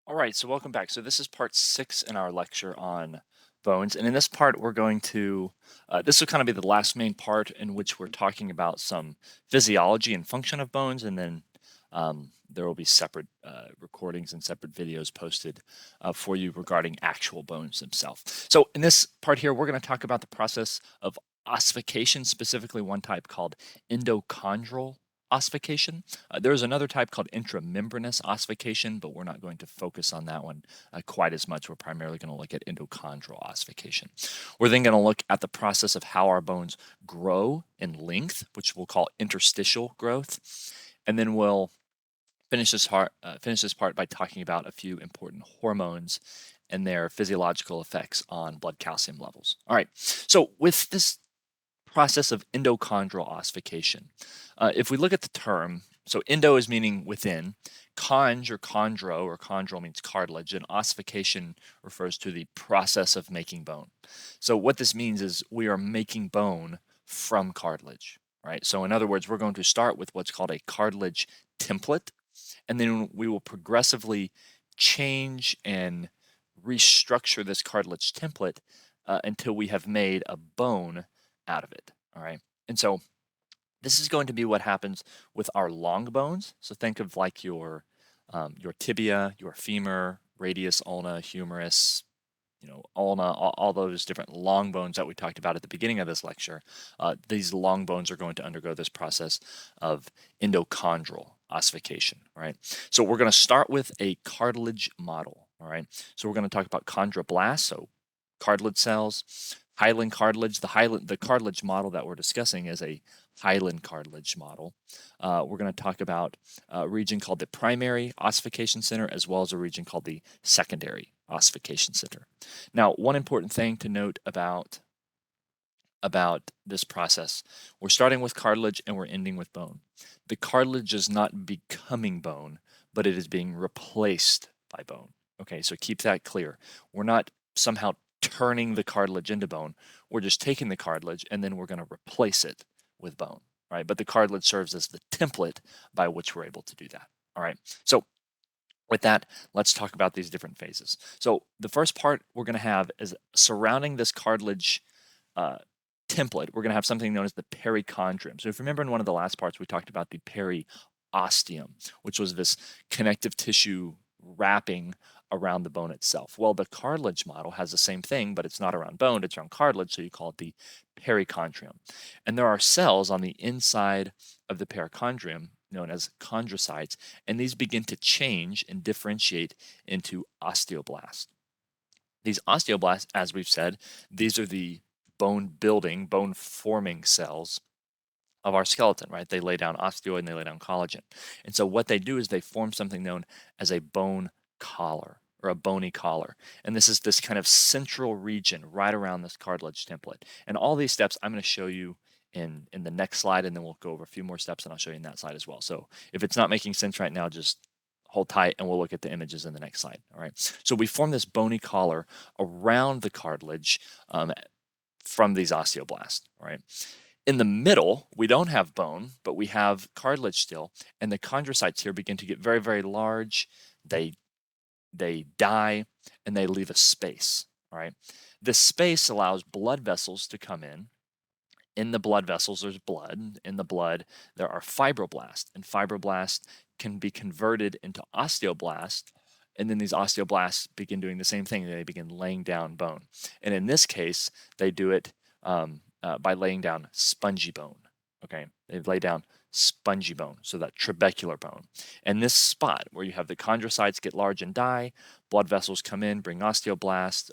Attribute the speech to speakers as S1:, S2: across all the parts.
S1: All right, so welcome back. So this is part 6 in our lecture on bones. And in this part, we're going to, this will kind of be the last main part in which we're talking about some physiology and function of bones. And then there will be separate recordings and separate videos posted for you regarding actual bones themselves. So in this part here, we're going to talk about the process of ossification, specifically one type called endochondral ossification. There's another type called intramembranous ossification, but we're not going to focus on that one quite as much. We're primarily going to look at endochondral ossification. We're then going to look at the process of how our bones grow in length, which we'll call interstitial growth. And then we'll finish this part by talking about a few important hormones and their physiological effects on blood calcium levels. All right, so with this process of endochondral ossification. If we look at the term, so endo is meaning within, conj or chondral means cartilage, and ossification refers to the process of making bone. So what this means is we are making bone from cartilage, right? So in other words, we're going to start with what's called a cartilage template, and then we will progressively change and restructure this cartilage template until we have made a bone out of it. All right. And so this is going to be what happens with our long bones. So think of like your tibia, your femur, radius, ulna, humerus, ulna, all those different long bones that we talked about at the beginning of this lecture. These long bones are going to undergo this process of endochondral ossification. All right. So we're going to start with a cartilage model. All right. So we're going to talk about chondroblasts, so cartilage cells, hyaline cartilage. The cartilage model that we're discussing is a hyaline cartilage model. We're going to talk about a region called the primary ossification center, as well as a region called the secondary ossification center. Now, one important thing to note about this process, we're starting with cartilage and we're ending with bone. The cartilage is not becoming bone, but it is being replaced by bone. Okay, so keep that clear. We're not somehow turning the cartilage into bone. We're just taking the cartilage and then we're going to replace it with bone, right? But the cartilage serves as the template by which we're able to do that. All right, so with that, let's talk about these different phases. So the first part we're going to have is surrounding this cartilage template. We're going to have something known as the perichondrium. So if you remember in one of the last parts, we talked about the periosteum, which was this connective tissue wrapping around the bone itself. Well, the cartilage model has the same thing, but it's not around bone, it's around cartilage, so you call it the perichondrium. And there are cells on the inside of the perichondrium known as chondrocytes, and these begin to change and differentiate into osteoblasts. These osteoblasts, as we've said, these are the bone building, bone forming cells of our skeleton, right? They lay down osteoid and they lay down collagen. And so what they do is they form something known as a bone collar or a bony collar. And this is this kind of central region right around this cartilage template. And all these steps I'm going to show you in the next slide, and then we'll go over a few more steps and I'll show you in that slide as well. So if it's not making sense right now, just hold tight and we'll look at the images in the next slide. All right. So we form this bony collar around the cartilage from these osteoblasts. All right. In the middle, we don't have bone, but we have cartilage still, and the chondrocytes here begin to get very, very large. They die, and they leave a space. All right. This space allows blood vessels to come in. In the blood vessels, there's blood. In the blood, there are fibroblasts, and fibroblasts can be converted into osteoblasts. And then these osteoblasts begin doing the same thing. They begin laying down bone. And in this case, they do it by laying down spongy bone. Okay, they lay down spongy bone, so that trabecular bone. And this spot where you have the chondrocytes get large and die, blood vessels come in, bring osteoblasts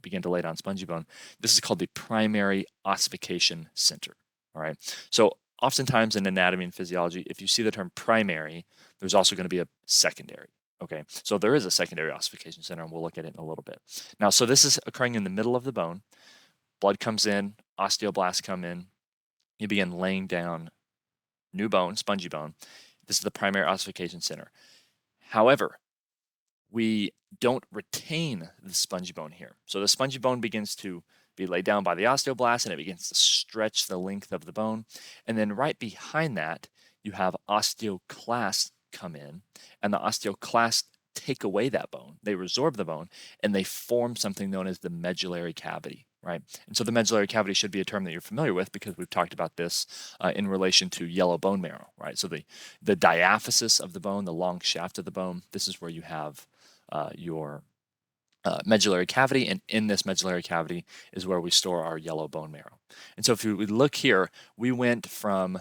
S1: begin to lay down spongy bone. This is called the primary ossification center. All right, so oftentimes in anatomy and physiology, if you see the term primary, there's also going to be a secondary. Okay, so there is a secondary ossification center, and we'll look at it in a little bit. Now, so this is occurring in the middle of the bone. Blood comes in, osteoblasts come in, you begin laying down new bone, spongy bone. This is the primary ossification center. However, we don't retain the spongy bone here. So the spongy bone begins to be laid down by the osteoblast and it begins to stretch the length of the bone. And then right behind that, you have osteoclasts come in, and the osteoclasts take away that bone, they resorb the bone, and they form something known as the medullary cavity, right? And so the medullary cavity should be a term that you're familiar with because we've talked about this in relation to yellow bone marrow, right? So the diaphysis of the bone, the long shaft of the bone, this is where you have your medullary cavity, and in this medullary cavity is where we store our yellow bone marrow. And so if we look here, we went from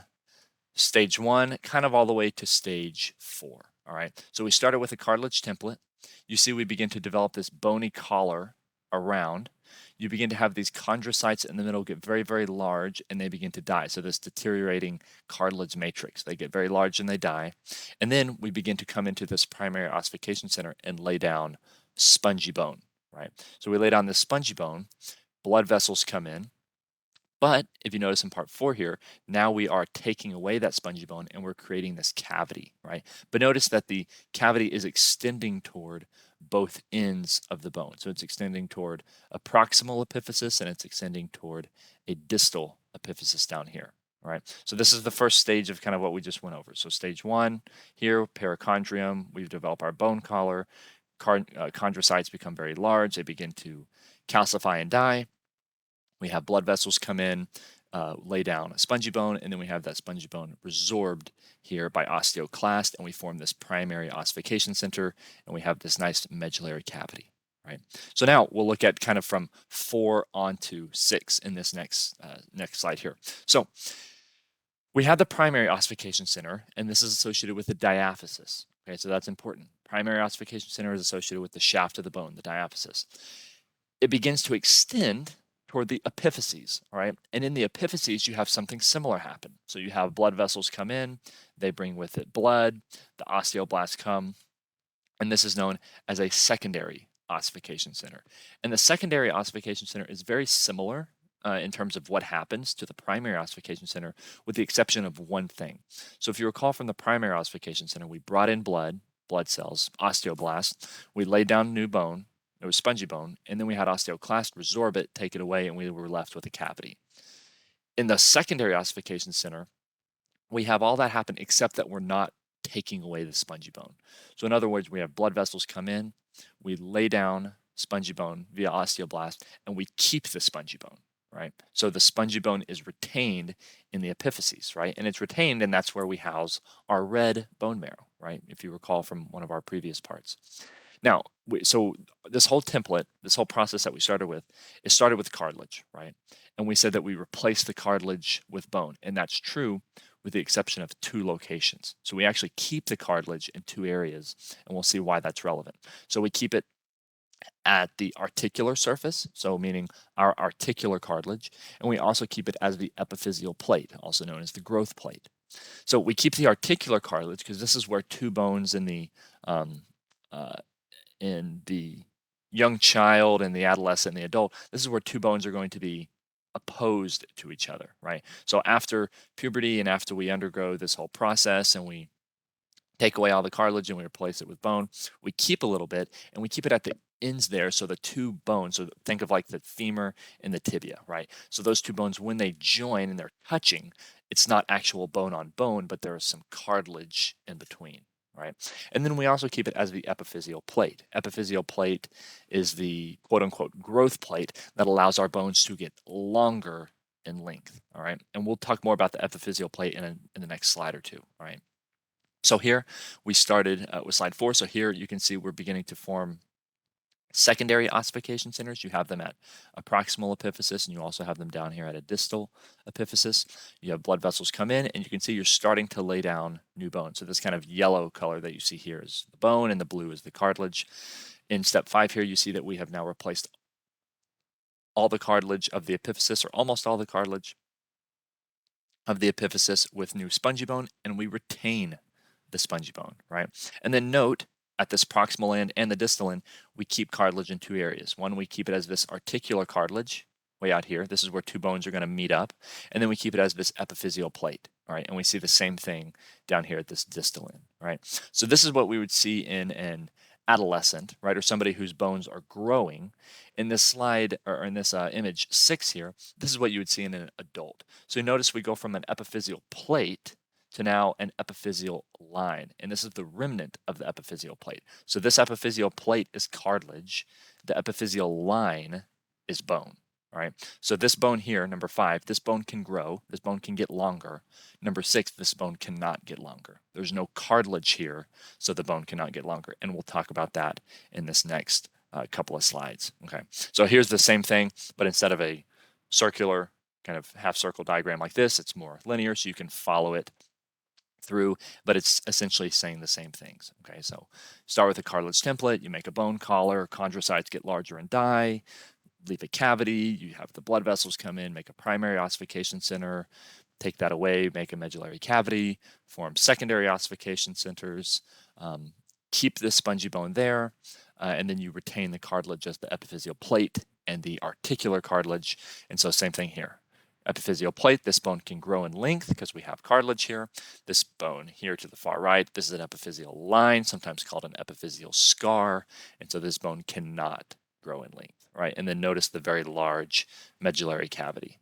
S1: stage 1 kind of all the way to stage 4. All right, so we started with a cartilage template. You see we begin to develop this bony collar around. You begin to have these chondrocytes in the middle get very, very large, and they begin to die. So this deteriorating cartilage matrix, they get very large and they die. And then we begin to come into this primary ossification center and lay down spongy bone, right? So we lay down this spongy bone, blood vessels come in. But if you notice in part 4 here, now we are taking away that spongy bone and we're creating this cavity, right? But notice that the cavity is extending toward both ends of the bone. So it's extending toward a proximal epiphysis and it's extending toward a distal epiphysis down here, right? So this is the first stage of kind of what we just went over. So stage 1 here, perichondrium, we've developed our bone collar. Chondrocytes become very large. They begin to calcify and die. We have blood vessels come in, lay down a spongy bone, and then we have that spongy bone resorbed here by osteoclast, and we form this primary ossification center, and we have this nice medullary cavity, right? So now we'll look at kind of from 4 on to 6 in this next slide here. So we have the primary ossification center, and this is associated with the diaphysis. Okay, so that's important. Primary ossification center is associated with the shaft of the bone, the diaphysis. It begins to extend toward the epiphyses, all right? And in the epiphyses, you have something similar happen. So you have blood vessels come in, they bring with it blood, the osteoblasts come, and this is known as a secondary ossification center. And the secondary ossification center is very similar in terms of what happens to the primary ossification center, with the exception of one thing. So if you recall from the primary ossification center, we brought in blood cells, osteoblasts, we laid down new bone, it was spongy bone, and then we had osteoclast resorb it, take it away, and we were left with a cavity. In the secondary ossification center, we have all that happen except that we're not taking away the spongy bone. So in other words, we have blood vessels come in, we lay down spongy bone via osteoblast, and we keep the spongy bone, right? So the spongy bone is retained in the epiphyses, right? And it's retained, and that's where we house our red bone marrow, right? If you recall from one of our previous parts. Now, so this whole template, this whole process that we started with, it started with cartilage, right? And we said that we replaced the cartilage with bone, and that's true with the exception of 2 locations. So we actually keep the cartilage in 2 areas, and we'll see why that's relevant. So we keep it at the articular surface, so meaning our articular cartilage, and we also keep it as the epiphyseal plate, also known as the growth plate. So we keep the articular cartilage because this is where 2 bones in the young child and the adolescent and the adult, this is where 2 bones are going to be opposed to each other, right? So after puberty and after we undergo this whole process and we take away all the cartilage and we replace it with bone, we keep a little bit and we keep it at the ends there. So the 2 bones, so think of like the femur and the tibia, right? So those 2 bones, when they join and they're touching, it's not actual bone on bone, but there is some cartilage in between, right? And then we also keep it as the epiphyseal plate. Epiphyseal plate is the quote unquote growth plate that allows our bones to get longer in length, all right? And we'll talk more about the epiphyseal plate in the next slide or 2, all right? So here we started with slide 4. So here you can see we're beginning to form secondary ossification centers. You have them at a proximal epiphysis, and you also have them down here at a distal epiphysis. You have blood vessels come in, and you can see you're starting to lay down new bone. So this kind of yellow color that you see here is the bone, and the blue is the cartilage. In step 5 here, you see that we have now replaced all the cartilage of the epiphysis, or almost all the cartilage of the epiphysis, with new spongy bone, and we retain the spongy bone, right? And then note, at this proximal end and the distal end, we keep cartilage in 2 areas. One, we keep it as this articular cartilage way out here. This is where 2 bones are going to meet up. And then we keep it as this epiphyseal plate, all right? And we see the same thing down here at this distal end, right? So this is what we would see in an adolescent, right, or somebody whose bones are growing. In this slide, or in this image 6 here, this is what you would see in an adult. So you notice we go from an epiphyseal plate to now an epiphyseal line. And this is the remnant of the epiphyseal plate. So this epiphyseal plate is cartilage. The epiphyseal line is bone. All right. So this bone here, number 5, this bone can grow. This bone can get longer. Number 6, this bone cannot get longer. There's no cartilage here, so the bone cannot get longer. And we'll talk about that in this next couple of slides. Okay. So here's the same thing, but instead of a circular kind of half circle diagram like this, it's more linear, so you can follow it through, but it's essentially saying the same things. Okay, so start with a cartilage template, you make a bone collar, chondrocytes get larger and die, leave a cavity, you have the blood vessels come in, make a primary ossification center, take that away, make a medullary cavity, form secondary ossification centers, keep the spongy bone there, and then you retain the cartilage as the epiphyseal plate and the articular cartilage. And so same thing here. Epiphyseal plate, this bone can grow in length because we have cartilage here. This bone here to the far right, this is an epiphyseal line, sometimes called an epiphyseal scar. And so this bone cannot grow in length, right? And then notice the very large medullary cavity.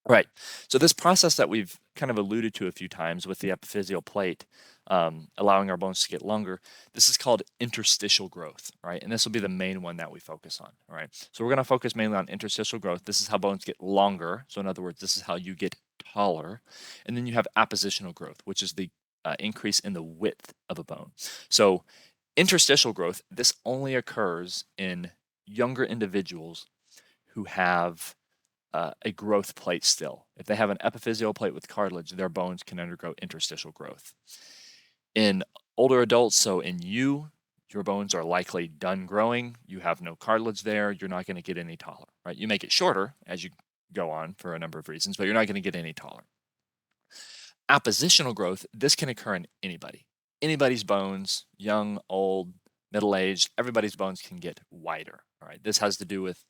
S1: Right. So this process that we've kind of alluded to a few times with the epiphyseal plate, allowing our bones to get longer, this is called interstitial growth, right? And this will be the main one that we focus on, all right? So we're going to focus mainly on interstitial growth. This is how bones get longer. So in other words, this is how you get taller. And then you have appositional growth, which is the increase in the width of a bone. So interstitial growth, this only occurs in younger individuals who have a growth plate still. If they have an epiphyseal plate with cartilage, their bones can undergo interstitial growth. In older adults, so in you, your bones are likely done growing. You have no cartilage there. You're not going to get any taller, right? You make it shorter as you go on for a number of reasons, but you're not going to get any taller. Appositional growth, this can occur in anybody. Anybody's bones, young, old, middle-aged, everybody's bones can get wider, all right? This has to do with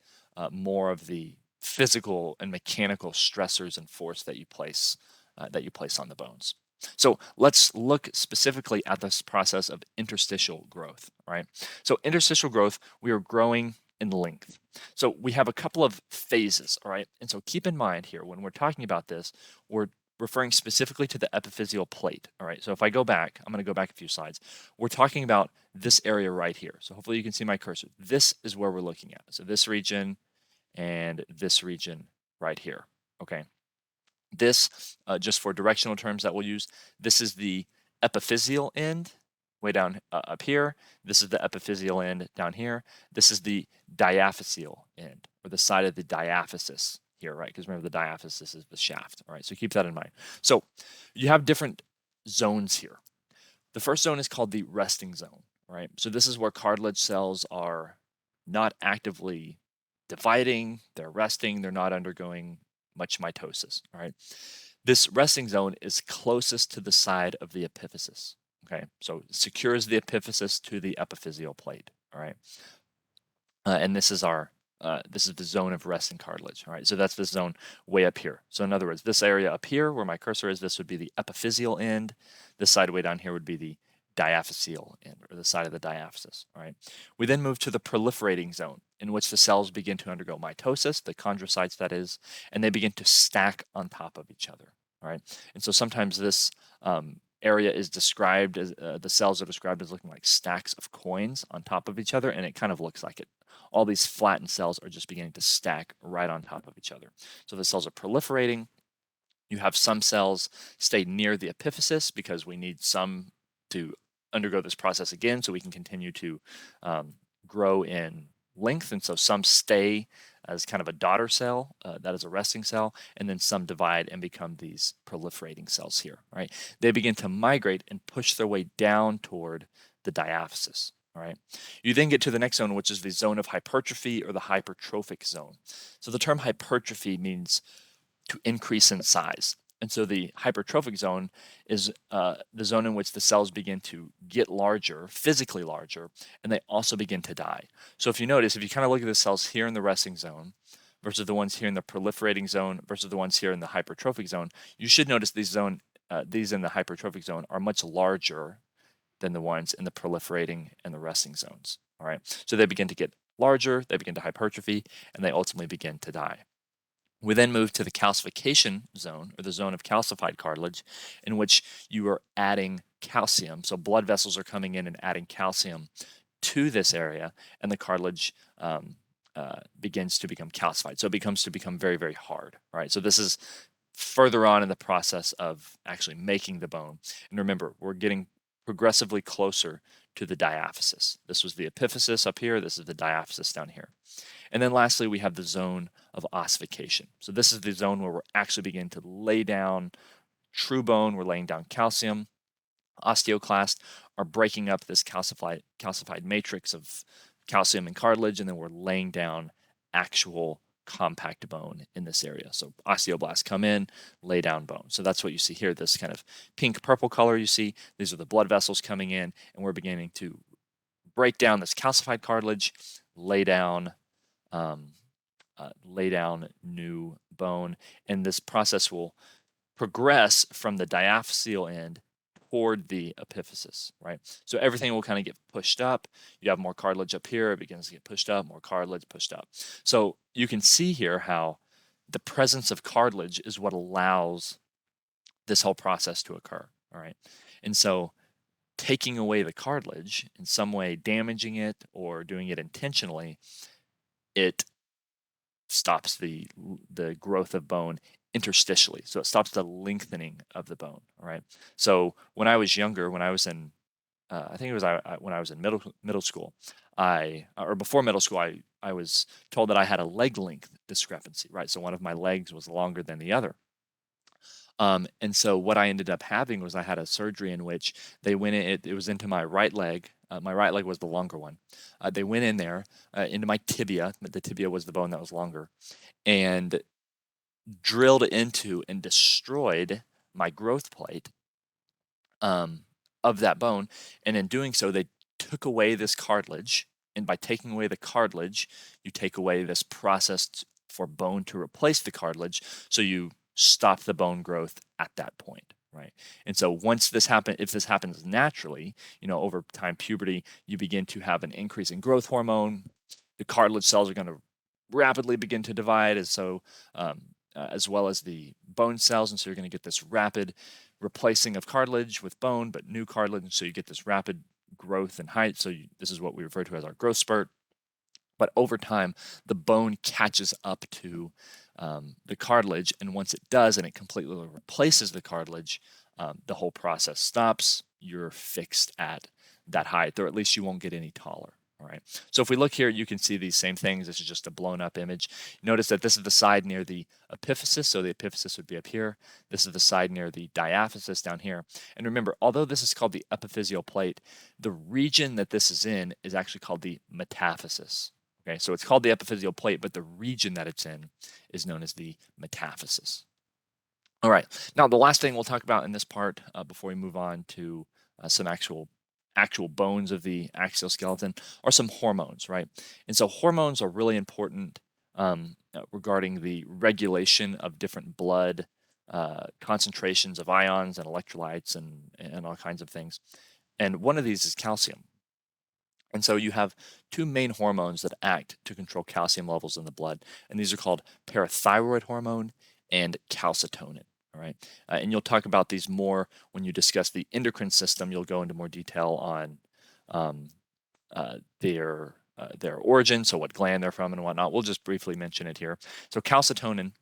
S1: more of the physical and mechanical stressors and force that you place on the bones. So let's look specifically at this process of interstitial growth, right? So interstitial growth, we are growing in length. So we have a couple of phases, all right? And so keep in mind here, when we're talking about this, we're referring specifically to the epiphyseal plate, all right? So if I go back, I'm going to go back a few slides. We're talking about this area right here. So hopefully you can see my cursor. This is where we're looking at. So this region and this region right here, okay? This, just for directional terms that we'll use, this is the epiphyseal end, way down up here. This is the epiphyseal end down here. This is the diaphyseal end, or the side of the diaphysis here, right? Because remember, the diaphysis is the shaft, all right? So keep that in mind. So you have different zones here. The first zone is called the resting zone, right? So this is where cartilage cells are not actively dividing, they're resting, they're not undergoing much mitosis, all right? This resting zone is closest to the side of the epiphysis, okay? So it secures the epiphysis to the epiphyseal plate, all right? And this is the zone of resting cartilage, all right? So that's this zone way up here. So in other words, this area up here where my cursor is, this would be the epiphyseal end. This side way down here would be the diaphyseal end, or the side of the diaphysis, all right? We then move to the proliferating zone, in which the cells begin to undergo mitosis, the chondrocytes that is, and they begin to stack on top of each other, all right? And so sometimes this area is described as, the cells are described as looking like stacks of coins on top of each other, and it kind of looks like it. All these flattened cells are just beginning to stack right on top of each other. So the cells are proliferating. You have some cells stay near the epiphysis because we need some to undergo this process again so we can continue to grow in length. And so some stay as kind of a daughter cell, that is a resting cell, and then some divide and become these proliferating cells here, right? They begin to migrate and push their way down toward the diaphysis, all right? You then get to the next zone, which is the zone of hypertrophy or the hypertrophic zone. So the term hypertrophy means to increase in size. And so the hypertrophic zone is the zone in which the cells begin to get larger, physically larger, and they also begin to die. So if you notice, if you kind of look at the cells here in the resting zone versus the ones here in the proliferating zone versus the ones here in the hypertrophic zone, you should notice these in the hypertrophic zone are much larger than the ones in the proliferating and the resting zones, all right? So they begin to get larger, they begin to hypertrophy, and they ultimately begin to die. We then move to the calcification zone, or the zone of calcified cartilage, in which you are adding calcium. So blood vessels are coming in and adding calcium to this area, and the cartilage begins to become calcified. So it becomes to become very, very hard. Right. So this is further on in the process of actually making the bone. And remember, we're getting progressively closer to the diaphysis. This was the epiphysis up here. This is the diaphysis down here. And then lastly, we have the zone of ossification. So this is the zone where we're actually beginning to lay down true bone. We're laying down calcium. Osteoclasts are breaking up this calcified matrix of calcium and cartilage, and then we're laying down actual compact bone in this area. So osteoblasts come in, lay down bone. So that's what you see here, this kind of pink purple color you see. These are the blood vessels coming in, and we're beginning to break down this calcified cartilage, lay down new bone, and this process will progress from the diaphyseal end toward the epiphysis, right? So everything will kind of get pushed up. You have more cartilage up here, it begins to get pushed up, more cartilage pushed up. So you can see here how the presence of cartilage is what allows this whole process to occur, all right? And so taking away the cartilage, in some way damaging it or doing it intentionally, it stops the growth of bone interstitially. So it stops the lengthening of the bone. All right. So when I was younger, when I was in, I think it was when I was in middle school, or before middle school, I was told that I had a leg length discrepancy. Right. So one of my legs was longer than the other. And so what I ended up having was I had a surgery in which they went in, it was into my right leg. My right leg was the longer one. They went in there into my tibia. The tibia was the bone that was longer, and drilled into and destroyed my growth plate of that bone. And in doing so, they took away this cartilage. And by taking away the cartilage, you take away this process for bone to replace the cartilage. So you stop the bone growth at that point, right? And so once this happens, if this happens naturally, over time, puberty, you begin to have an increase in growth hormone. The cartilage cells are going to rapidly begin to divide, as well as the bone cells. And so you're going to get this rapid replacing of cartilage with bone, but new cartilage. And so you get this rapid growth and height. So this is what we refer to as our growth spurt. But over time, the bone catches up to the cartilage. And once it does, and it completely replaces the cartilage, the whole process stops. You're fixed at that height, or at least you won't get any taller. All right. So if we look here, you can see these same things. This is just a blown up image. Notice that this is the side near the epiphysis. So the epiphysis would be up here. This is the side near the diaphysis down here. And remember, although this is called the epiphyseal plate, the region that this is in is actually called the metaphysis. Okay, so it's called the epiphyseal plate, but the region that it's in is known as the metaphysis. All right, now the last thing we'll talk about in this part before we move on to some actual bones of the axial skeleton are some hormones, right? And so hormones are really important regarding the regulation of different blood concentrations of ions and electrolytes and all kinds of things. And one of these is calcium. And so you have two main hormones that act to control calcium levels in the blood, and these are called parathyroid hormone and calcitonin. All right, and you'll talk about these more when you discuss the endocrine system. You'll go into more detail on their origin, so what gland they're from and whatnot. We'll just briefly mention it here. So calcitonin,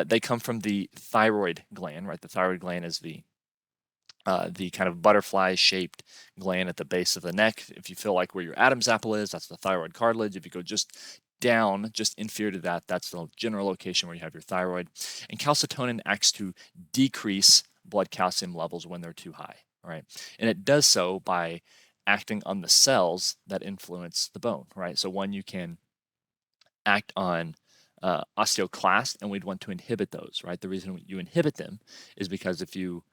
S1: they come from the thyroid gland, right? The thyroid gland is the kind of butterfly-shaped gland at the base of the neck. If you feel like where your Adam's apple is, that's the thyroid cartilage. If you go just down, just inferior to that, that's the general location where you have your thyroid. And calcitonin acts to decrease blood calcium levels when they're too high, all right? And it does so by acting on the cells that influence the bone, right? So one, you can act on osteoclasts, and we'd want to inhibit those, right? The reason you inhibit them is because if you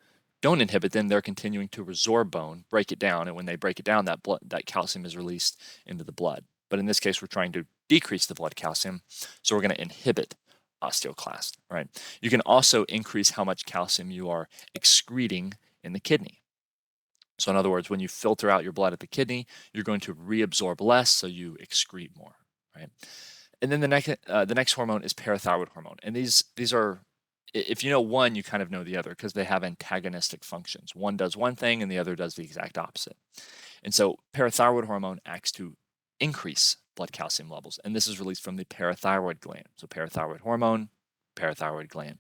S1: don't inhibit them, they're continuing to resorb bone, break it down, and when they break it down, that calcium is released into the blood. But in this case, we're trying to decrease the blood calcium, so we're going to inhibit osteoclast, right? You can also increase how much calcium you are excreting in the kidney. So in other words, when you filter out your blood at the kidney, you're going to reabsorb less, so you excrete more, right? And then the next hormone is parathyroid hormone. And these are, if you know one, you kind of know the other because they have antagonistic functions. One does one thing and the other does the exact opposite. And so parathyroid hormone acts to increase blood calcium levels, and this is released from the parathyroid gland. So parathyroid hormone, parathyroid gland,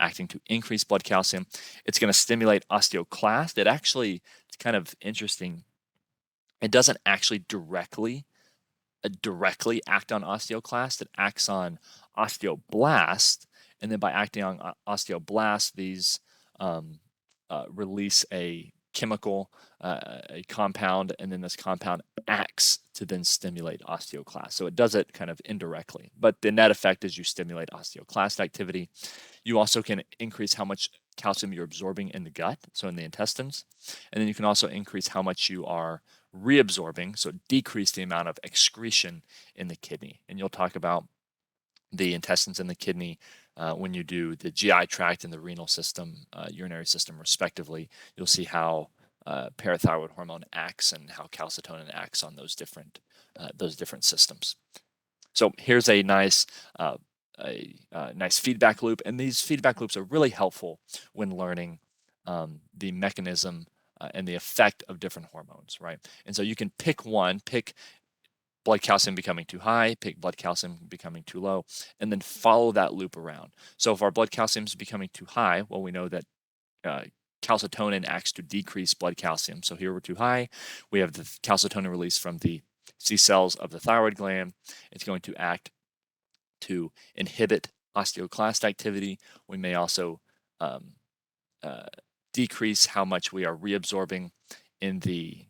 S1: acting to increase blood calcium. It's going to stimulate osteoclast. It actually, it's kind of interesting. It doesn't actually directly act on osteoclast. It acts on osteoblast, and then by acting on osteoblast, these release a chemical, a compound, and then this compound acts to then stimulate osteoclast. So it does it kind of indirectly, but the net effect is you stimulate osteoclast activity. You also can increase how much calcium you're absorbing in the gut, so in the intestines, and then you can also increase how much you are reabsorbing, so decrease the amount of excretion in the kidney. And you'll talk about the intestines and the kidney when you do the GI tract and the renal system, urinary system, respectively. You'll see how parathyroid hormone acts and how calcitonin acts on those different systems. So here's a nice nice feedback loop, and these feedback loops are really helpful when learning the mechanism and the effect of different hormones, right? And so you can pick blood calcium becoming too high, pick blood calcium becoming too low, and then follow that loop around. So if our blood calcium is becoming too high, well, we know that calcitonin acts to decrease blood calcium. So here we're too high. We have the calcitonin release from the C cells of the thyroid gland. It's going to act to inhibit osteoclast activity. We may also decrease how much we are reabsorbing in the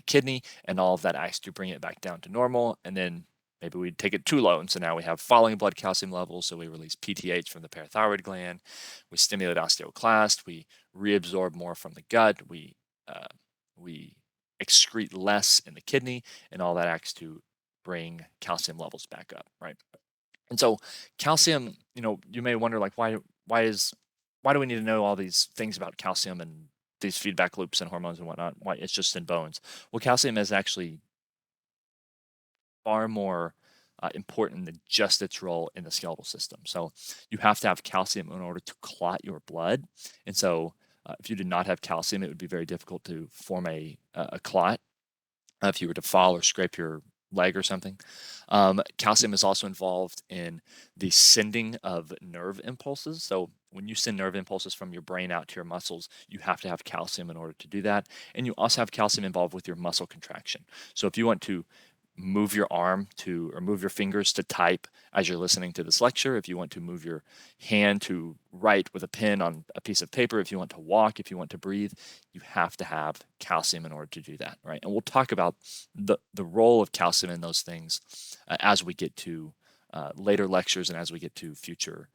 S1: kidney, and all of that acts to bring it back down to normal. And then maybe we take it too low, and so now we have falling blood calcium levels. So we release PTH from the parathyroid gland. We stimulate osteoclast. We reabsorb more from the gut. We excrete less in the kidney, and all that acts to bring calcium levels back up, right? And so calcium, you may wonder, like, why do we need to know all these things about calcium and these feedback loops and hormones and whatnot? Why it's just in bones? Well, calcium is actually far more important than just its role in the skeletal system. So you have to have calcium in order to clot your blood. And so if you did not have calcium, it would be very difficult to form a clot if you were to fall or scrape your leg or something. Calcium is also involved in the sending of nerve impulses. So when you send nerve impulses from your brain out to your muscles, you have to have calcium in order to do that. And you also have calcium involved with your muscle contraction. So if you want to move your arm or move your fingers to type as you're listening to this lecture, if you want to move your hand to write with a pen on a piece of paper, if you want to walk, if you want to breathe, you have to have calcium in order to do that, right? And we'll talk about the role of calcium in those things as we get to later lectures and as we get to future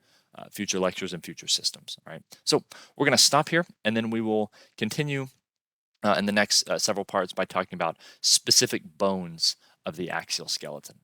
S1: lectures and future systems, all right? So we're going to stop here, and then we will continue in the next several parts by talking about specific bones of the axial skeleton.